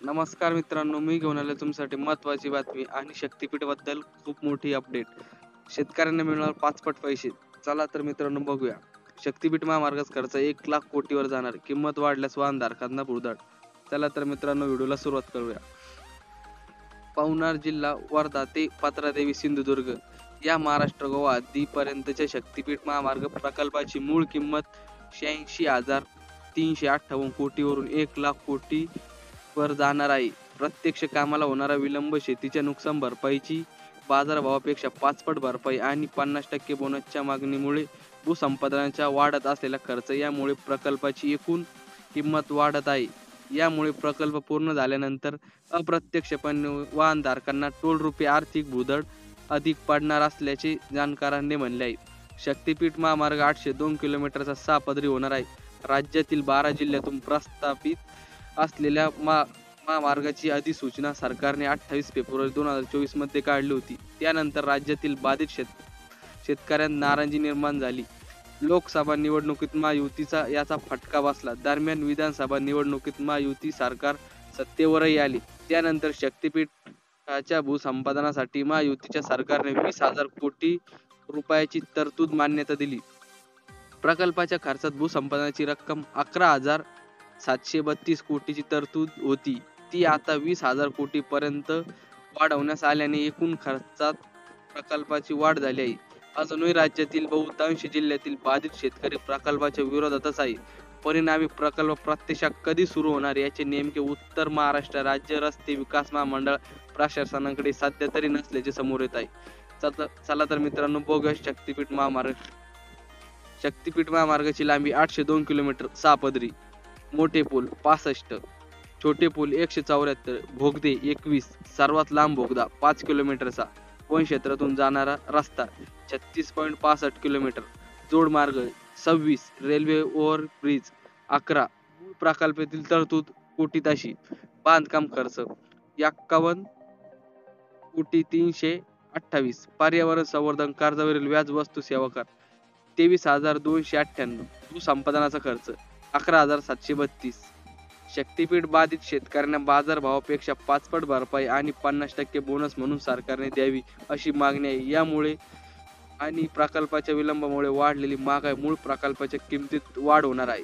नमस्कार मित्रांनो, मी घेऊन आलो तुमच्यासाठी महत्त्वाची बातमी आणि शक्तीपीठाबद्दल खूप मोठी अपडेट. शेतकऱ्यांना मिळणार 5 पट पैसे. चला तर मित्रांनो बघूया. शक्तीपीठ महामार्गाचा खर्च 1,00,000 कोटीवर जाणार. किंमत वाढल्यास वाहनधारकांना भुर्दड. चला तर मित्रांनो व्हिडिओला सुरुवात करूया. पवनार जिल्हा वर्धा ते पात्रादेवी सिंधुदुर्ग या महाराष्ट्र गोवा पर्यंतच्या शक्तीपीठ महामार्ग प्रकल्पाची मूळ किंमत 86,358 कोटीवरून 1,00,000 कोटी वर जाणार आहे. प्रत्यक्ष कामाला होणारा विलंब, शेतीच्या नुकसान भरपाईची बाजारभावापेक्षा 5 पट भरपाई आणि 50% बोनसच्या मागणीमुळे भूसंपादनाचा वाढत असलेला खर्च यामुळे प्रकल्पाची एकूण किंमत वाढत आहे. यामुळे प्रकल्प पूर्ण झाल्यानंतर अप्रत्यक्षपणे वाहनधारकांना टोल रुपये आर्थिक भुर्दड अधिक पडणार असल्याचे जाणकारांनी म्हणले आहे. शक्तीपीठ महामार्ग 802 किलोमीटरचा 6 पदरी होणार आहे. राज्यातील 12 जिल्ह्यातून प्रस्तावित असलेल्या महामार्गाची अधिसूचना सरकारने 28 फेब्रुवारी 2024 मध्ये काढली होती. त्यानंतर राज्यातील बाधित शेतकऱ्यांना नाराजी निर्माण झाली. लोकसभा निवडणुकीत महायुतीचा याचा फटका बसला. दरम्यान विधानसभा निवडणुकीत महायुती सरकार सत्तेवरही आली. त्यानंतर शक्तीपीठाच्या भूसंपादनासाठी महायुतीच्या सरकारने 20,000 कोटी रुपयाची तरतूद मान्यता दिली. प्रकल्पाच्या खर्चात भूसंपादनाची रक्कम 11,732 कोटीची तरतूद होती. ती आता 20,000 कोटी पर्यंत वाढवण्यात आल्याने एकूण खर्चात प्रकल्पाची वाढ झाली आहे. अजूनही राज्यातील बहुतांश जिल्ह्यातील बाधित शेतकरी प्रकल्पाच्या विरोधातच आहे. परिणामी प्रकल्प प्रत्यक्षात कधी सुरू होणार याचे नेमके उत्तर महाराष्ट्र राज्य रस्ते विकास महामंडळ प्रशासनाकडे सध्या तरी नसल्याचे समोर येत आहे. चला तर मित्रांनो बघूया शक्तीपीठ महामार्ग. शक्तीपीठ महामार्गाची लांबी 802 किलोमीटर, 6 पदरी. मोठे पूल 65, छोटे पूल 174, बोगदे 21, सर्वात लांब बोगदा 5 किलोमीटरचा, वन क्षेत्रातून जाणारा रस्ता 36.65 किलोमीटर, जोडमार्ग 26, रेल्वे ओव्हरब्रिज 11. मूळ प्रकल्पातील तरतूद कोटीताशी. बांधकाम खर्च 51 कोटी 328. पर्यावरण संवर्धन, कर्जावरील व्याज, वस्तू सेवा कर 23,298. भूसंपादनाचा खर्च 11,732. शक्तीपीठ बाधित शेतकऱ्यांना बाजारभावापेक्षा 5 पट भरपाई आणि 50% बोनस म्हणून सरकारने द्यावी अशी मागणी आहे. यामुळे आणि प्रकल्पाच्या विलंबामुळे वाढलेली महागाई मूळ प्रकल्पाच्या किमतीत वाढ होणार आहे.